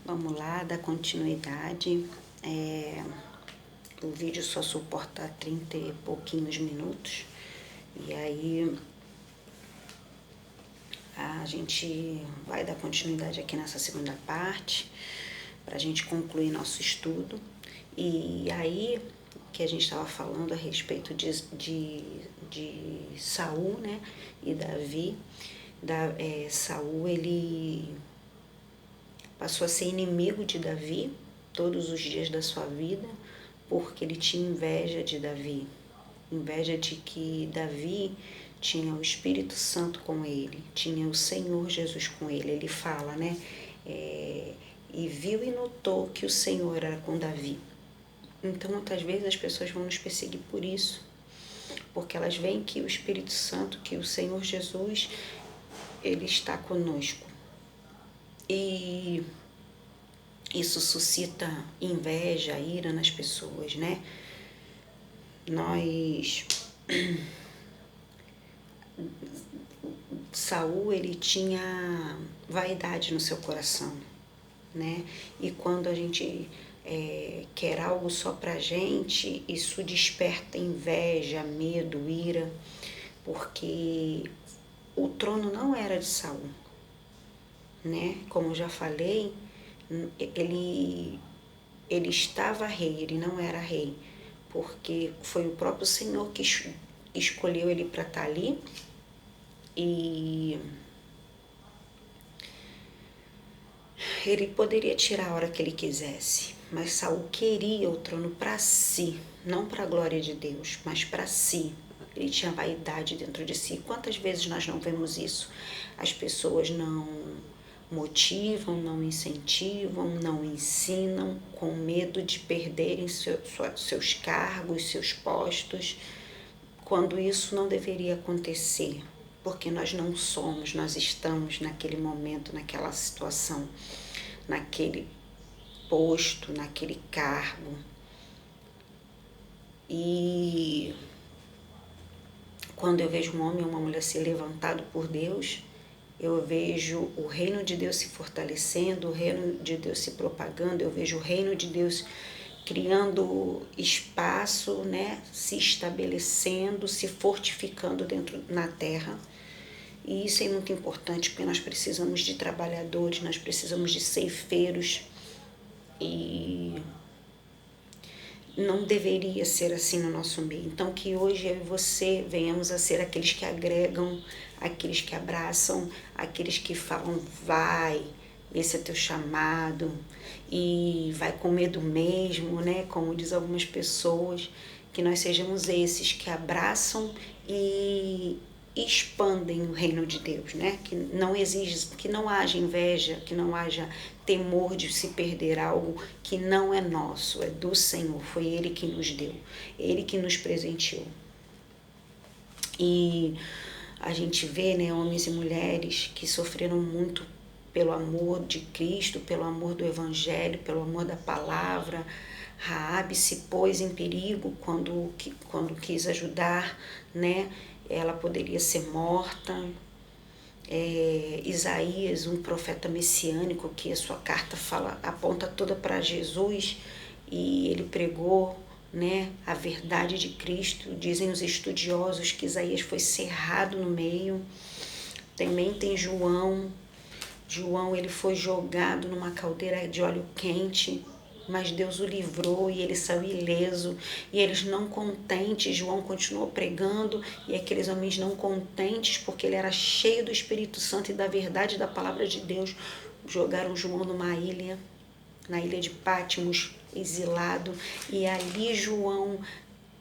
Vamos lá, dar continuidade. O vídeo só suporta 30 e pouquinhos minutos. E aí a gente vai dar continuidade aqui nessa segunda parte, para a gente concluir nosso estudo. E aí que a gente estava falando a respeito de Saul, né, e Davi. Saul, ele passou a ser inimigo de Davi todos os dias da sua vida, porque ele tinha inveja de Davi, inveja de que Davi tinha o Espírito Santo com ele, tinha o Senhor Jesus com ele. Ele fala, né, e viu e notou que o Senhor era com Davi. Então, muitas vezes as pessoas vão nos perseguir por isso, porque elas veem que o Espírito Santo, que o Senhor Jesus, ele está conosco. E isso suscita inveja, ira nas pessoas, né? Saul, ele tinha vaidade no seu coração, né? E quando a gente quer algo só pra gente, isso desperta inveja, medo, ira, porque o trono não era de Saul, né? Como eu já falei, ele estava rei, ele não era rei, porque foi o próprio Senhor que escolheu ele para estar ali. E ele poderia tirar a hora que ele quisesse, mas Saul queria o trono para si, não para a glória de Deus, mas para si. Ele tinha vaidade dentro de si. Quantas vezes nós não vemos isso? As pessoas não motivam, não incentivam, não ensinam, com medo de perderem seus cargos, seus postos, quando isso não deveria acontecer, porque nós não somos, nós estamos naquele momento, naquela situação, naquele posto, naquele cargo. E quando eu vejo um homem ou uma mulher ser levantado por Deus, eu vejo o reino de Deus se fortalecendo, o reino de Deus se propagando, eu vejo o reino de Deus criando espaço, né, se estabelecendo, se fortificando na terra. E isso é muito importante, porque nós precisamos de trabalhadores, nós precisamos de ceifeiros, e não deveria ser assim no nosso meio. Então, que hoje eu e você venhamos a ser aqueles que agregam, aqueles que abraçam, aqueles que falam, vai, esse é teu chamado, e vai com medo mesmo, né? Como diz algumas pessoas, que nós sejamos esses que abraçam e expandem o reino de Deus, né? Que não exige, que não haja inveja, que não haja temor de se perder algo que não é nosso, é do Senhor, foi Ele que nos deu, Ele que nos presenteou. E a gente vê, né, homens e mulheres que sofreram muito pelo amor de Cristo, pelo amor do Evangelho, pelo amor da palavra. Raabe se pôs em perigo quando quis ajudar, né? Ela poderia ser morta. Isaías, um profeta messiânico, que a sua carta aponta toda para Jesus, e ele pregou, né, a verdade de Cristo. Dizem os estudiosos que Isaías foi cerrado no meio. Também tem João, ele foi jogado numa caldeira de óleo quente, mas Deus o livrou e ele saiu ileso. E eles não contentes, João continuou pregando, e aqueles homens não contentes, porque ele era cheio do Espírito Santo e da verdade da palavra de Deus, jogaram João numa ilha, na ilha de Patmos, exilado, e ali João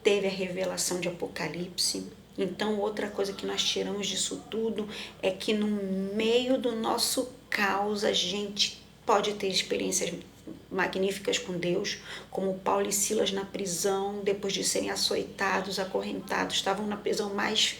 teve a revelação de Apocalipse. Então, outra coisa que nós tiramos disso tudo é que no meio do nosso caos a gente pode ter experiências magníficas com Deus, como Paulo e Silas na prisão, depois de serem açoitados, acorrentados, estavam na prisão mais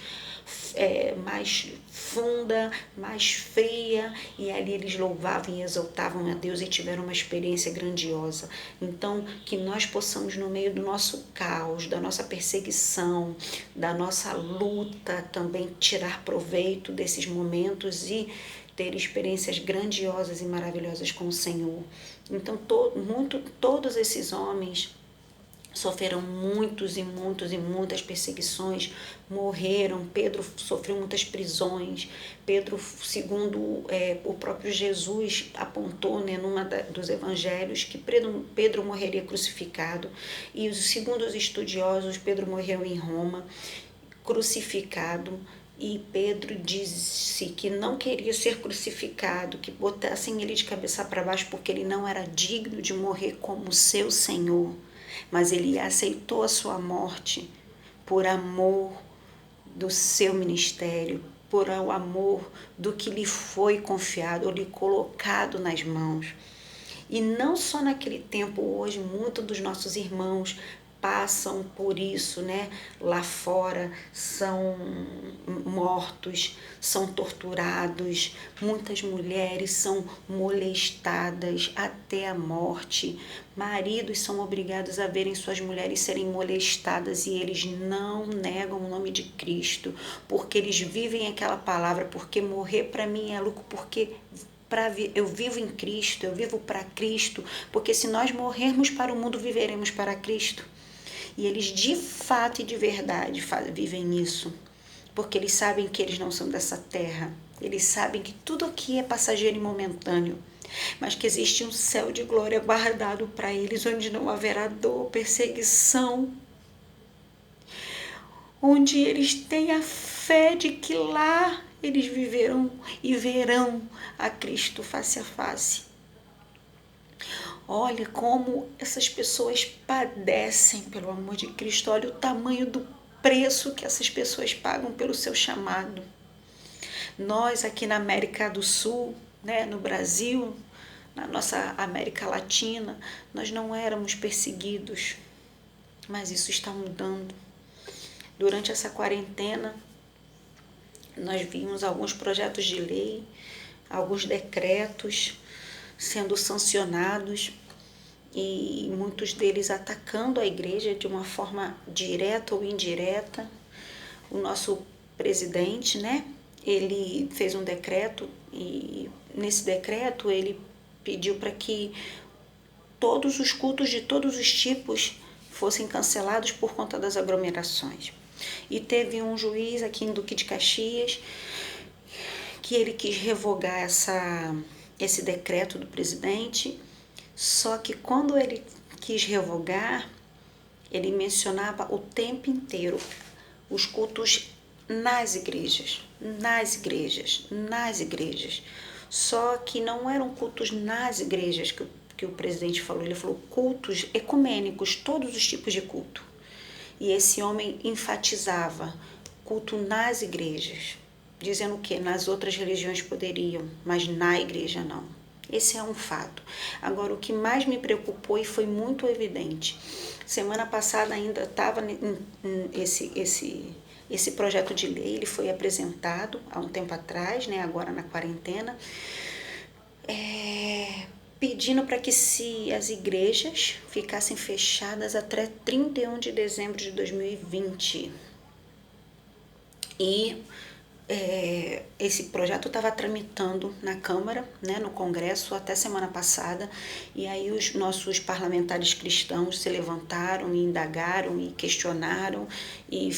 funda, mais fria, e ali eles louvavam e exaltavam a Deus e tiveram uma experiência grandiosa. Então, que nós possamos, no meio do nosso caos, da nossa perseguição, da nossa luta, também tirar proveito desses momentos e ter experiências grandiosas e maravilhosas com o Senhor. Então, todos esses homens sofreram muitas perseguições, morreram. Pedro sofreu muitas prisões. Pedro, segundo o próprio Jesus apontou, né, dos evangelhos, que Pedro morreria crucificado. E segundo os estudiosos, Pedro morreu em Roma, crucificado. E Pedro disse que não queria ser crucificado, que botassem ele de cabeça para baixo, porque ele não era digno de morrer como seu Senhor. Mas ele aceitou a sua morte por amor do seu ministério, por o amor do que lhe foi confiado, ou lhe colocado nas mãos. E não só naquele tempo, hoje muitos dos nossos irmãos passam por isso, né? Lá fora são mortos, são torturados, muitas mulheres são molestadas até a morte, maridos são obrigados a verem suas mulheres serem molestadas e eles não negam o nome de Cristo, porque eles vivem aquela palavra, porque morrer para mim é lucro, porque eu vivo em Cristo, eu vivo para Cristo, porque se nós morrermos para o mundo, viveremos para Cristo. E eles de fato e de verdade vivem isso, porque eles sabem que eles não são dessa terra, eles sabem que tudo aqui é passageiro e momentâneo, mas que existe um céu de glória guardado para eles, onde não haverá dor, perseguição, onde eles têm a fé de que lá eles viverão e verão a Cristo face a face. Olha como essas pessoas padecem pelo amor de Cristo. Olha o tamanho do preço que essas pessoas pagam pelo seu chamado. Nós aqui na América do Sul, né, no Brasil, na nossa América Latina, nós não éramos perseguidos, mas isso está mudando. Durante essa quarentena, nós vimos alguns projetos de lei, alguns decretos sendo sancionados e muitos deles atacando a igreja de uma forma direta ou indireta. O nosso presidente, né, ele fez um decreto e nesse decreto ele pediu para que todos os cultos de todos os tipos fossem cancelados por conta das aglomerações. E teve um juiz aqui em Duque de Caxias que ele quis revogar esse decreto do presidente, só que quando ele quis revogar, ele mencionava o tempo inteiro os cultos nas igrejas. Só que não eram cultos nas igrejas que o presidente falou, ele falou cultos ecumênicos, todos os tipos de culto. E esse homem enfatizava culto nas igrejas, dizendo que nas outras religiões poderiam, mas na igreja não. Esse é um fato. Agora, o que mais me preocupou e foi muito evidente, semana passada ainda estava esse projeto de lei, ele foi apresentado há um tempo atrás, né, agora na quarentena, pedindo para que as igrejas ficassem fechadas até 31 de dezembro de 2020. E esse projeto estava tramitando na Câmara, né, no Congresso, até semana passada, e aí os nossos parlamentares cristãos se levantaram e indagaram e questionaram e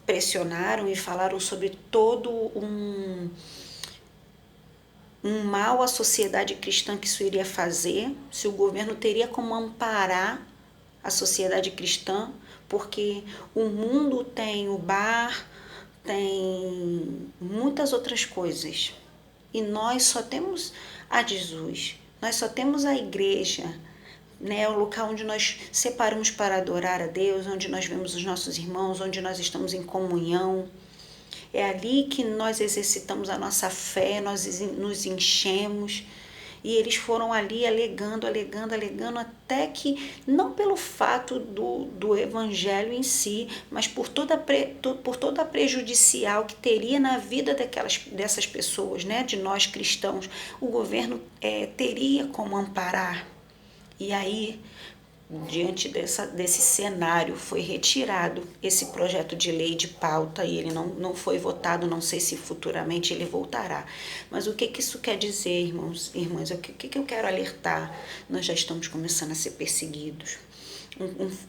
pressionaram e falaram sobre todo um mal à sociedade cristã que isso iria fazer, se o governo teria como amparar a sociedade cristã, porque o mundo tem o bar, tem muitas outras coisas, e nós só temos a Jesus, nós só temos a igreja, né, o local onde nós separamos para adorar a Deus, onde nós vemos os nossos irmãos, onde nós estamos em comunhão. É ali que nós exercitamos a nossa fé, nós nos enchemos. E eles foram ali alegando, até que, não pelo fato do evangelho em si, mas por toda a prejudicial que teria na vida dessas pessoas, né, de nós cristãos, o governo teria como amparar. E aí diante desse cenário, foi retirado esse projeto de lei de pauta e ele não foi votado, não sei se futuramente ele voltará. Mas o que isso quer dizer, irmãos, irmãs? O que eu quero alertar? Nós já estamos começando a ser perseguidos.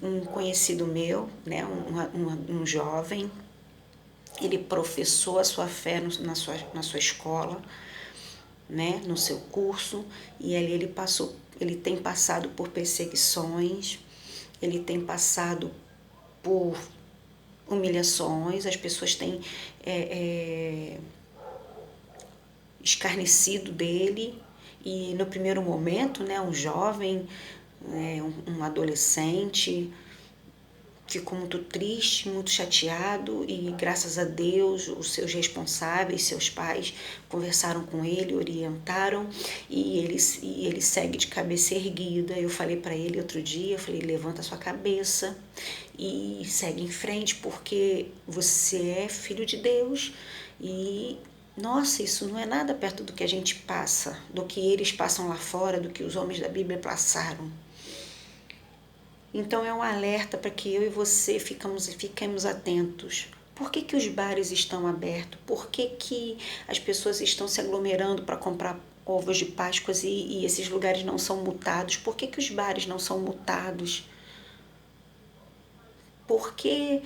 Um conhecido meu, né, um jovem, ele professou a sua fé na sua escola, né, no seu curso, e ali ele tem passado por perseguições, ele tem passado por humilhações, as pessoas têm escarnecido dele, e no primeiro momento, né, um jovem, um adolescente, ficou muito triste, muito chateado e graças a Deus os seus responsáveis, seus pais conversaram com ele, orientaram e ele segue de cabeça erguida. Eu falei para ele outro dia, eu falei, levanta a sua cabeça e segue em frente porque você é filho de Deus e nossa, isso não é nada perto do que a gente passa, do que eles passam lá fora, do que os homens da Bíblia passaram. Então é um alerta para que eu e você fiquemos atentos. Por que os bares estão abertos? Por que as pessoas estão se aglomerando para comprar ovos de Páscoa e esses lugares não são multados? Por que os bares não são multados? Por que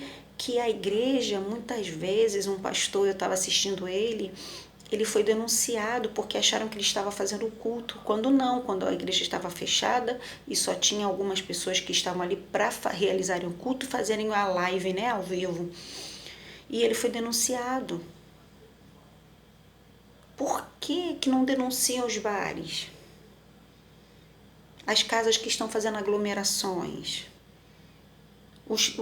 a igreja, muitas vezes, um pastor, eu estava assistindo ele foi denunciado porque acharam que ele estava fazendo o culto, quando não, quando a igreja estava fechada e só tinha algumas pessoas que estavam ali para realizarem o culto e fazerem a live, né, ao vivo. E ele foi denunciado. Por que não denunciam os bares? As casas que estão fazendo aglomerações? Os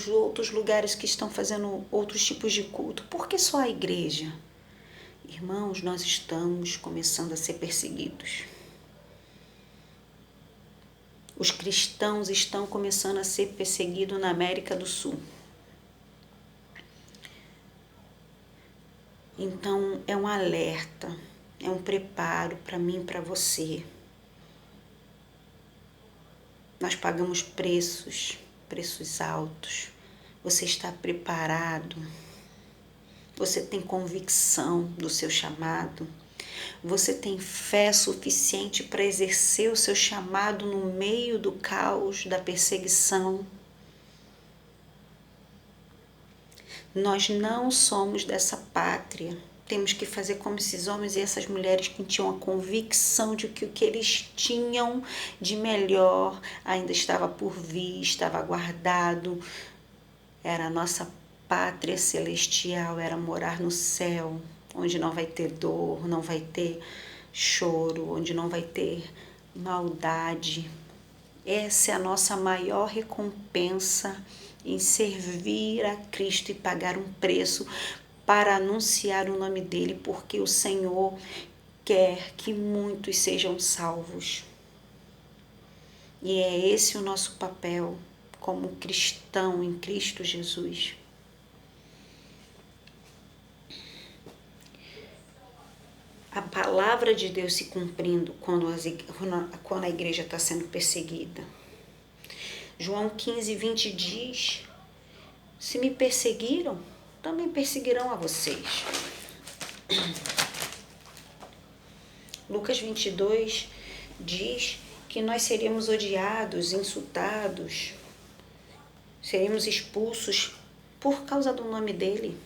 outros lugares que estão fazendo outros tipos de culto? Por que só a igreja? Irmãos, nós estamos começando a ser perseguidos. Os cristãos estão começando a ser perseguidos na América do Sul. Então, é um alerta, é um preparo para mim e para você. Nós pagamos preços altos. Você está preparado? Você tem convicção do seu chamado? Você tem fé suficiente para exercer o seu chamado no meio do caos, da perseguição? Nós não somos dessa pátria. Temos que fazer como esses homens e essas mulheres que tinham a convicção de que o que eles tinham de melhor ainda estava por vir, estava guardado. Era a nossa pátria celestial, era morar no céu, onde não vai ter dor, não vai ter choro, onde não vai ter maldade. Essa é a nossa maior recompensa em servir a Cristo e pagar um preço para anunciar o nome dele, porque o Senhor quer que muitos sejam salvos. E é esse o nosso papel como cristão em Cristo Jesus. A palavra de Deus se cumprindo quando a igreja está sendo perseguida. João 15:20 diz, se me perseguiram, também perseguirão a vocês. Lucas 22 diz que nós seríamos odiados, insultados, seríamos expulsos por causa do nome dele.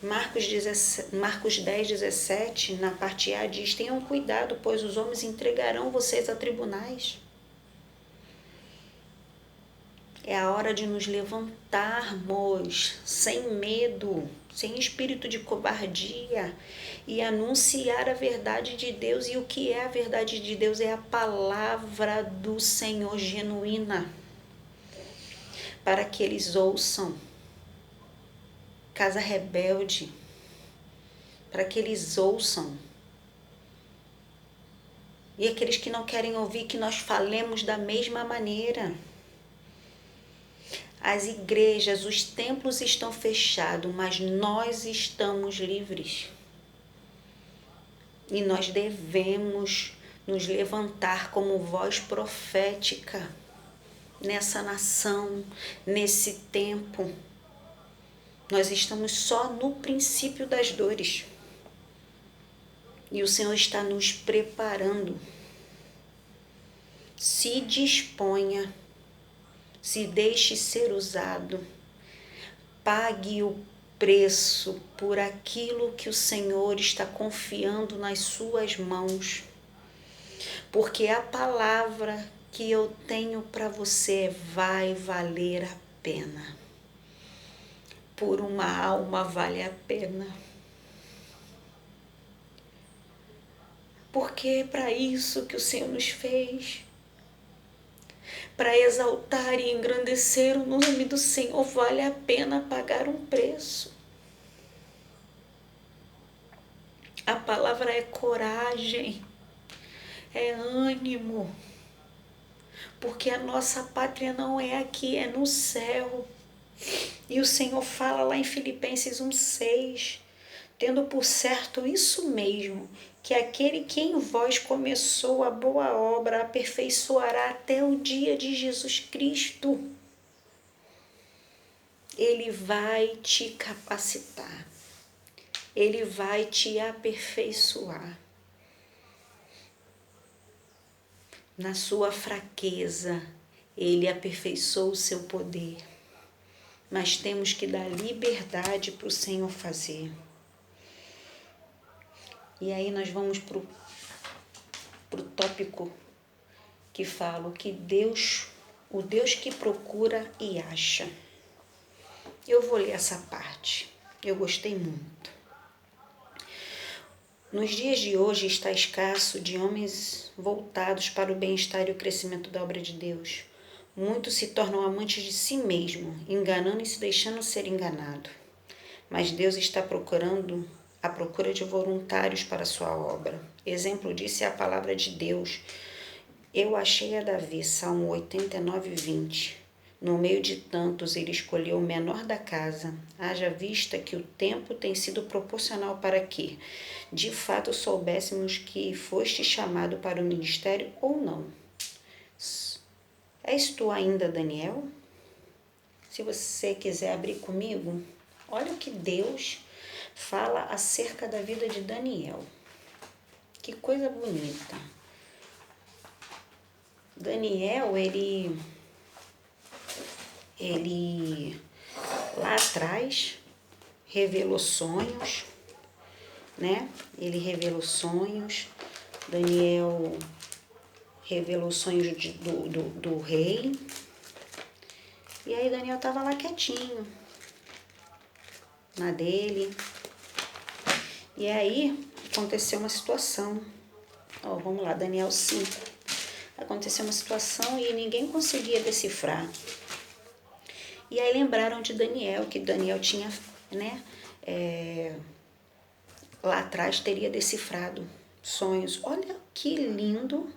Marcos 10:17, na parte A, diz, tenham cuidado, pois os homens entregarão vocês a tribunais. É a hora de nos levantarmos sem medo, sem espírito de covardia e anunciar a verdade de Deus. E o que é a verdade de Deus? É a palavra do Senhor genuína, para que eles ouçam. Casa rebelde, para que eles ouçam. E aqueles que não querem ouvir, que nós falemos da mesma maneira. As igrejas, os templos estão fechados, mas nós estamos livres. E nós devemos nos levantar como voz profética nessa nação, nesse tempo. Nós estamos só no princípio das dores. E o Senhor está nos preparando. Se disponha, se deixe ser usado, pague o preço por aquilo que o Senhor está confiando nas suas mãos. Porque a palavra que eu tenho para você vai valer a pena. Por uma alma vale a pena. Porque é para isso que o Senhor nos fez. Para exaltar e engrandecer o nome do Senhor, vale a pena pagar um preço. A palavra é coragem, é ânimo, porque a nossa pátria não é aqui, é no céu. E o Senhor fala lá em Filipenses 1,6, tendo por certo isso mesmo, que aquele que em vós começou a boa obra aperfeiçoará até o dia de Jesus Cristo. Ele vai te capacitar, Ele vai te aperfeiçoar. Na sua fraqueza, Ele aperfeiçoa o seu poder. Mas temos que dar liberdade para o Senhor fazer. E aí nós vamos para o tópico que fala que Deus, o Deus que procura e acha. Eu vou ler essa parte, eu gostei muito. Nos dias de hoje está escasso de homens voltados para o bem-estar e o crescimento da obra de Deus. Muitos se tornam amantes de si mesmo, enganando e se deixando ser enganado. Mas Deus está à procura de voluntários para a sua obra. Exemplo disso é a palavra de Deus. Eu achei a Davi, Salmo 89, 20. No meio de tantos, ele escolheu o menor da casa. Haja vista que o tempo tem sido proporcional para que, de fato, soubéssemos que foste chamado para o ministério ou não. És tu ainda, Daniel? Se você quiser abrir comigo, olha o que Deus fala acerca da vida de Daniel. Que coisa bonita. Daniel, ele lá atrás revelou sonhos, né? Ele revelou sonhos. Daniel revelou sonhos do rei. E aí Daniel estava lá quietinho, na dele. E aí aconteceu uma situação. Vamos lá, Daniel 5. Aconteceu uma situação e ninguém conseguia decifrar. E aí lembraram de Daniel, que Daniel tinha, né, lá atrás teria decifrado sonhos. Olha que lindo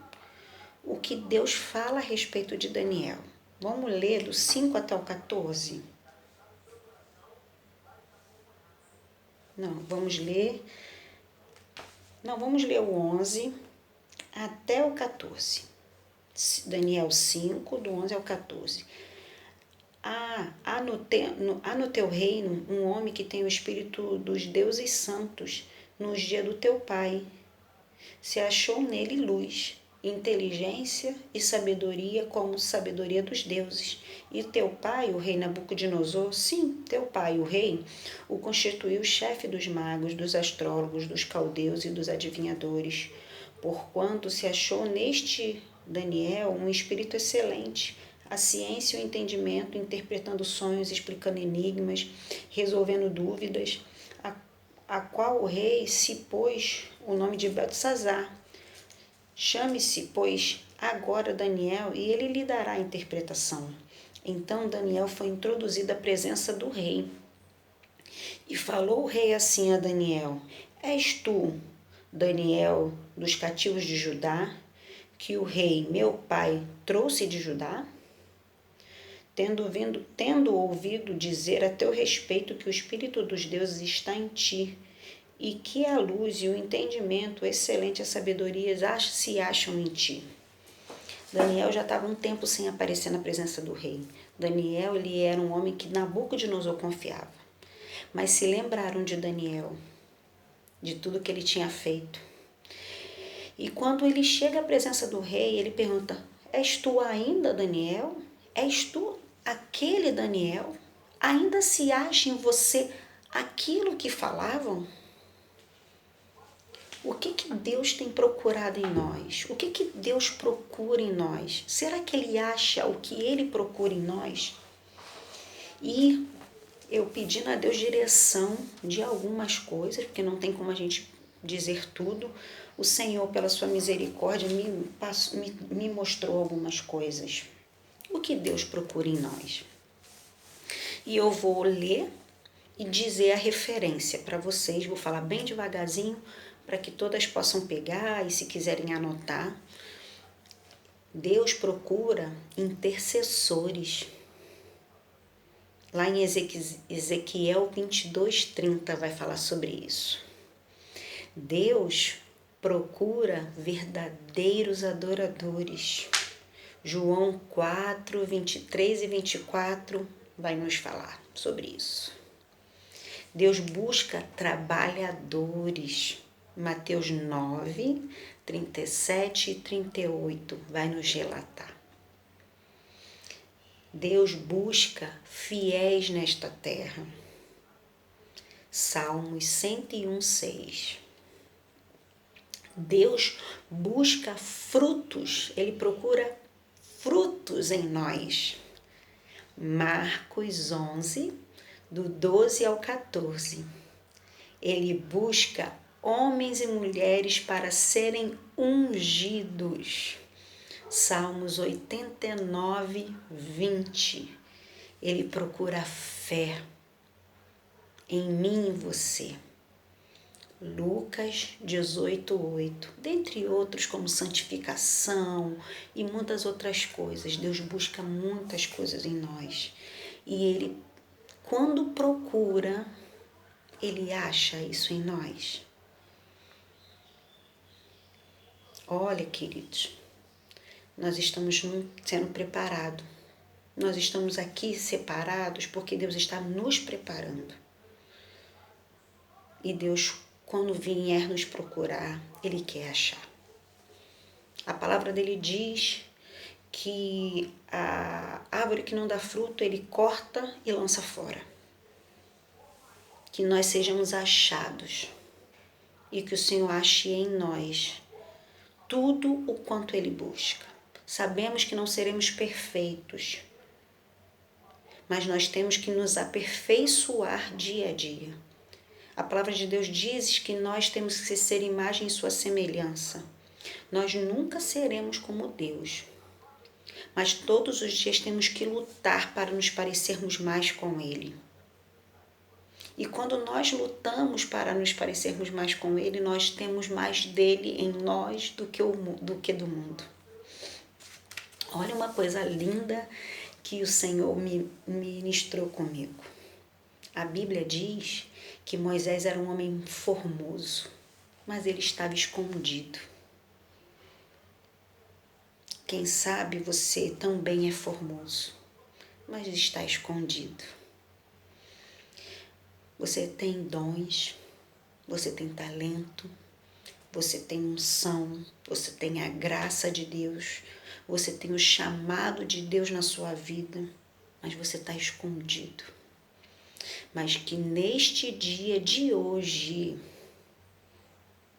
o que Deus fala a respeito de Daniel. Vamos ler do 5 até o 14? Vamos ler o 11 até o 14. Daniel 5, do 11 ao 14. Há no teu reino um homem que tem o espírito dos deuses santos nos dias do teu pai. Se achou nele luz, inteligência e sabedoria como sabedoria dos deuses. E teu pai, o rei Nabucodonosor, sim, teu pai, o rei, o constituiu chefe dos magos, dos astrólogos, dos caldeus e dos adivinhadores. Porquanto se achou neste Daniel um espírito excelente, a ciência e o entendimento, interpretando sonhos, explicando enigmas, resolvendo dúvidas, a qual o rei se pôs o nome de Beltesazar. Chame-se, pois, agora Daniel, e ele lhe dará a interpretação. Então Daniel foi introduzido à presença do rei. E falou o rei assim a Daniel: És tu, Daniel, dos cativos de Judá, que o rei, meu pai, trouxe de Judá? Tendo ouvido dizer a teu respeito que o Espírito dos deuses está em ti, e que a luz e o entendimento excelente, a sabedoria se acham em ti. Daniel já estava um tempo sem aparecer na presença do rei. Daniel, ele era um homem que Nabucodonosor confiava. Mas se lembraram de Daniel, de tudo que ele tinha feito. E quando ele chega à presença do rei, ele pergunta: és tu ainda Daniel? És tu aquele Daniel? Ainda se acha em você aquilo que falavam? O que Deus tem procurado em nós? O que Deus procura em nós? Será que Ele acha o que Ele procura em nós? E eu pedindo a Deus direção de algumas coisas, porque não tem como a gente dizer tudo, o Senhor, pela sua misericórdia, me mostrou algumas coisas. O que Deus procura em nós? E eu vou ler e dizer a referência para vocês, vou falar bem devagarzinho, para que todas possam pegar e se quiserem anotar. Deus procura intercessores. Lá em Ezequiel 22:30 vai falar sobre isso. Deus procura verdadeiros adoradores. João 4:23 e 24 vai nos falar sobre isso. Deus busca trabalhadores. Mateus 9:37 e 38 vai nos relatar. Deus busca fiéis nesta terra. Salmos 101:6. Deus busca frutos, Ele procura frutos em nós. Marcos 11, do 12 ao 14. Ele busca homens e mulheres para serem ungidos. Salmos 89:20. Ele procura fé em mim e em você. Lucas 18:8. Dentre outros, como santificação e muitas outras coisas. Deus busca muitas coisas em nós. E Ele, quando procura, Ele acha isso em nós. Olha, queridos, nós estamos sendo preparados. Nós estamos aqui separados porque Deus está nos preparando. E Deus, quando vier nos procurar, Ele quer achar. A palavra dele diz que a árvore que não dá fruto, Ele corta e lança fora. Que nós sejamos achados e que o Senhor ache em nós tudo o quanto Ele busca. Sabemos que não seremos perfeitos, mas nós temos que nos aperfeiçoar dia a dia. A palavra de Deus diz que nós temos que ser imagem e sua semelhança. Nós nunca seremos como Deus, mas todos os dias temos que lutar para nos parecermos mais com Ele. E quando nós lutamos para nos parecermos mais com Ele, nós temos mais dele em nós do que do mundo. Olha uma coisa linda que o Senhor me ministrou comigo. A Bíblia diz que Moisés era um homem formoso, mas ele estava escondido. Quem sabe você também é formoso, mas está escondido. Você tem dons, você tem talento, você tem unção, você tem a graça de Deus, você tem o chamado de Deus na sua vida, mas você está escondido. Mas que neste dia de hoje,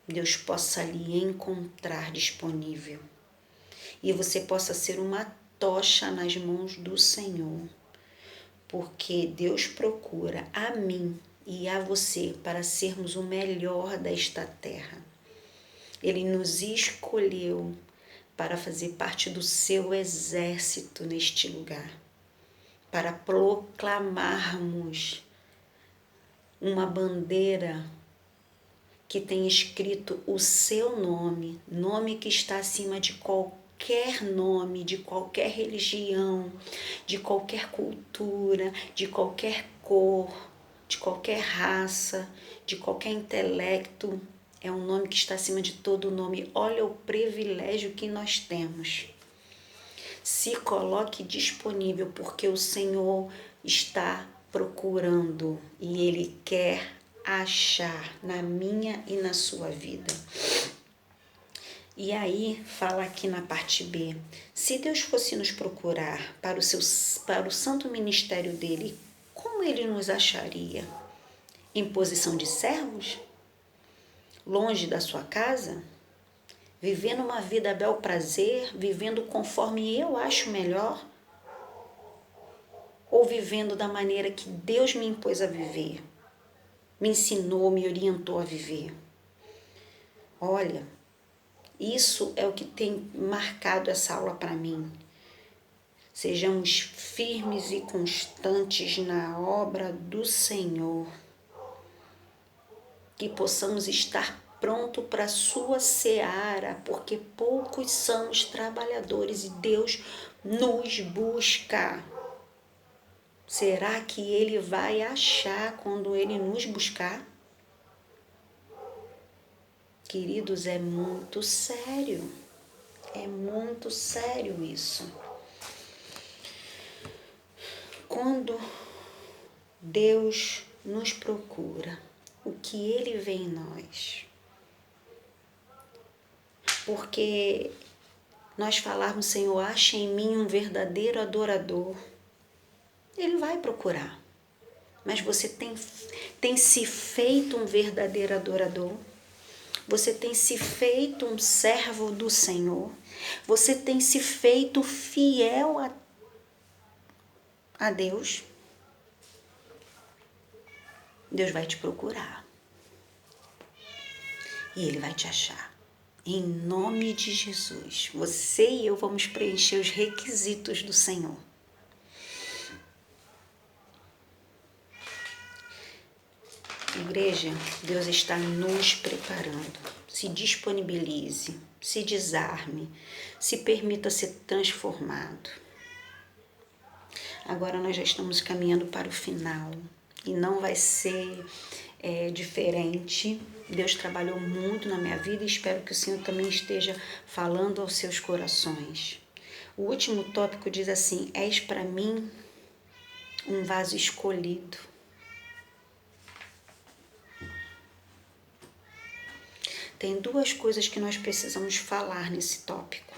Deus possa lhe encontrar disponível e você possa ser uma tocha nas mãos do Senhor, porque Deus procura a mim e a você para sermos o melhor desta terra. Ele nos escolheu para fazer parte do seu exército neste lugar, para proclamarmos uma bandeira que tem escrito o seu nome, nome que está acima de qualquer nome, de qualquer religião, de qualquer cultura, de qualquer cor. de qualquer raça, de qualquer intelecto. É um nome que está acima de todo nome. Olha o privilégio que nós temos. Se coloque disponível, porque o Senhor está procurando e Ele quer achar na minha e na sua vida. E aí, fala aqui na parte B, se Deus fosse nos procurar para o santo ministério dele, como ele nos acharia? Em posição de servos? Longe da sua casa? Vivendo uma vida a bel prazer, vivendo conforme eu acho melhor? Ou vivendo da maneira que Deus me impôs a viver? Me ensinou, me orientou a viver? Olha, isso é o que tem marcado essa aula para mim. Sejamos firmes e constantes na obra do Senhor. Que possamos estar pronto para a sua seara, porque poucos são os trabalhadores e Deus nos busca. Será que Ele vai achar quando Ele nos buscar? Queridos, é muito sério. É muito sério isso. Quando Deus nos procura, o que Ele vê em nós? Porque nós falarmos, Senhor, acha em mim um verdadeiro adorador. Ele vai procurar. Mas você tem se feito um verdadeiro adorador? Você tem se feito um servo do Senhor? Você tem se feito fiel a Deus? Deus vai te procurar. E Ele vai te achar. Em nome de Jesus, você e eu vamos preencher os requisitos do Senhor. Igreja, Deus está nos preparando. Se disponibilize, se desarme, se permita ser transformado. Agora nós já estamos caminhando para o final e não vai ser diferente. Deus trabalhou muito na minha vida e espero que o Senhor também esteja falando aos seus corações. O último tópico diz assim: és para mim um vaso escolhido. Tem duas coisas que nós precisamos falar nesse tópico.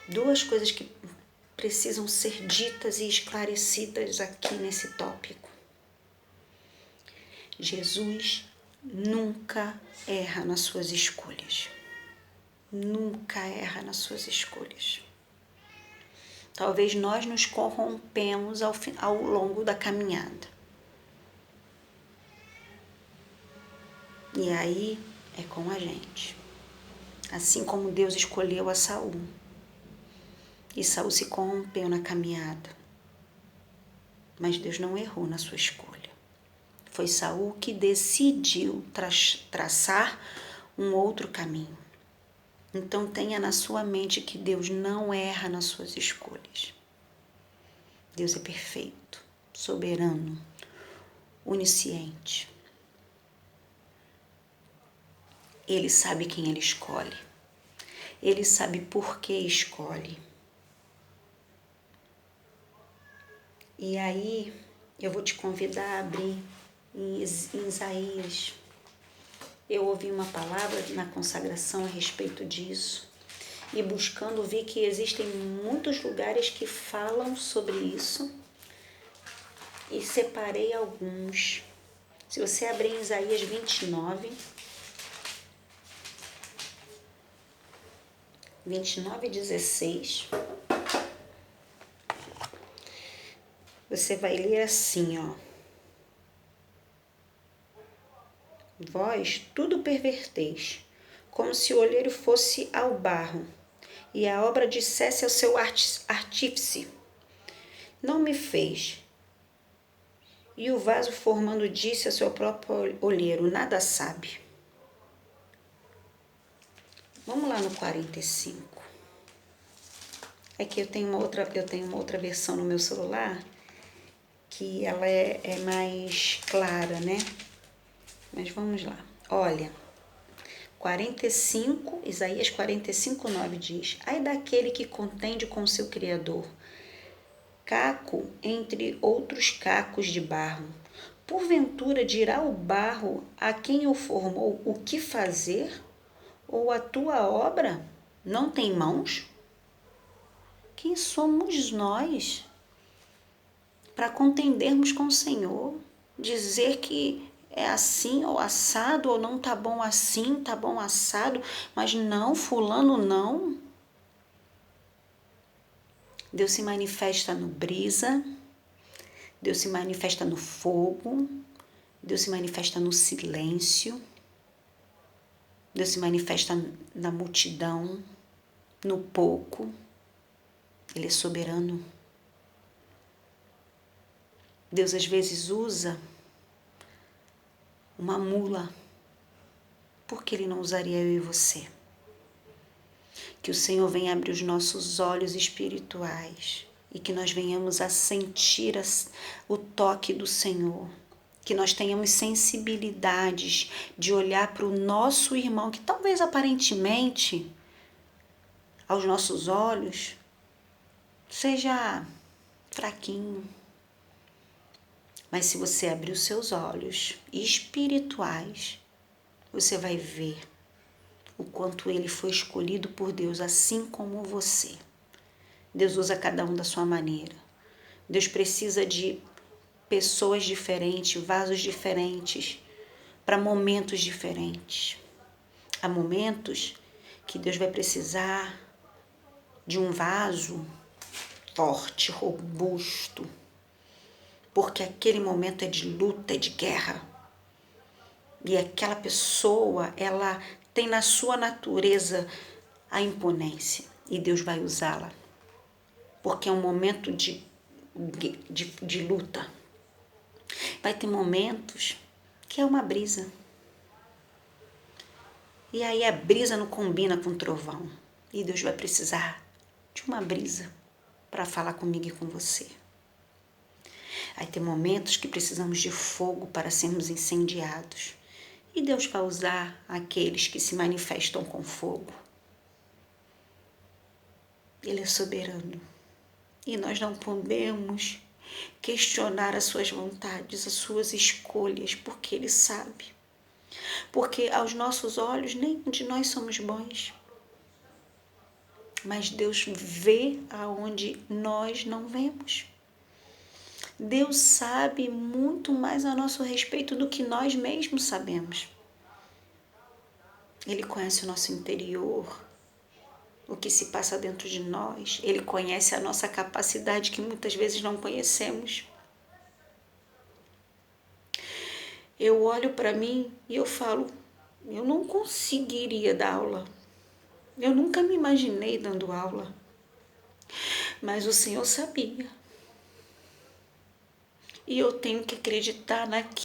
Duas coisas que precisam ser ditas e esclarecidas aqui nesse tópico. Jesus nunca erra nas suas escolhas. Nunca erra nas suas escolhas. Talvez nós nos corrompemos ao longo da caminhada. E aí é com a gente. Assim como Deus escolheu a Saul. E Saul se corrompeu na caminhada. Mas Deus não errou na sua escolha. Foi Saul que decidiu traçar um outro caminho. Então tenha na sua mente que Deus não erra nas suas escolhas. Deus é perfeito, soberano, onisciente. Ele sabe quem Ele escolhe. Ele sabe por que escolhe. E aí eu vou te convidar a abrir em Isaías. Eu ouvi uma palavra na consagração a respeito disso e buscando vi que existem muitos lugares que falam sobre isso e separei alguns. Se você abrir em Isaías 29, 16, você vai ler assim, ó. Vós tudo perverteis, como se o olheiro fosse ao barro, e a obra dissesse ao seu artífice, não me fez. E o vaso formando disse ao seu próprio olheiro, nada sabe. Vamos lá no 45. É que eu tenho uma outra versão no meu celular, que ela é mais clara, né? Mas vamos lá. Olha, 45, Isaías 45:9 diz: Ai daquele que contende com seu Criador, caco entre outros cacos de barro. Porventura dirá o barro a quem o formou o que fazer? Ou a tua obra não tem mãos? Quem somos nós para contendermos com o Senhor? Dizer que é assim ou assado, ou não tá bom assim, tá bom assado, mas não, fulano não. Deus se manifesta no brisa, Deus se manifesta no fogo, Deus se manifesta no silêncio, Deus se manifesta na multidão, no pouco. Ele é soberano. Deus às vezes usa uma mula. Por que Ele não usaria eu e você? Que o Senhor venha abrir os nossos olhos espirituais e que nós venhamos a sentir o toque do Senhor. Que nós tenhamos sensibilidades de olhar para o nosso irmão, que talvez aparentemente, aos nossos olhos, seja fraquinho. Mas se você abrir os seus olhos espirituais, você vai ver o quanto ele foi escolhido por Deus, assim como você. Deus usa cada um da sua maneira. Deus precisa de pessoas diferentes, vasos diferentes, para momentos diferentes. Há momentos que Deus vai precisar de um vaso forte, robusto, porque aquele momento é de luta, é de guerra. E aquela pessoa, ela tem na sua natureza a imponência. E Deus vai usá-la. Porque é um momento de luta. Vai ter momentos que é uma brisa. E aí a brisa não combina com o trovão. E Deus vai precisar de uma brisa para falar comigo e com você. Aí tem momentos que precisamos de fogo para sermos incendiados. E Deus vai usar aqueles que se manifestam com fogo. Ele é soberano. E nós não podemos questionar as suas vontades, as suas escolhas, porque Ele sabe. Porque aos nossos olhos, nenhum de nós somos bons. Mas Deus vê aonde nós não vemos. Deus sabe muito mais a nosso respeito do que nós mesmos sabemos. Ele conhece o nosso interior, o que se passa dentro de nós. Ele conhece a nossa capacidade que muitas vezes não conhecemos. Eu olho para mim e eu falo, eu não conseguiria dar aula. Eu nunca me imaginei dando aula. Mas o Senhor sabia. E eu tenho que acreditar naquilo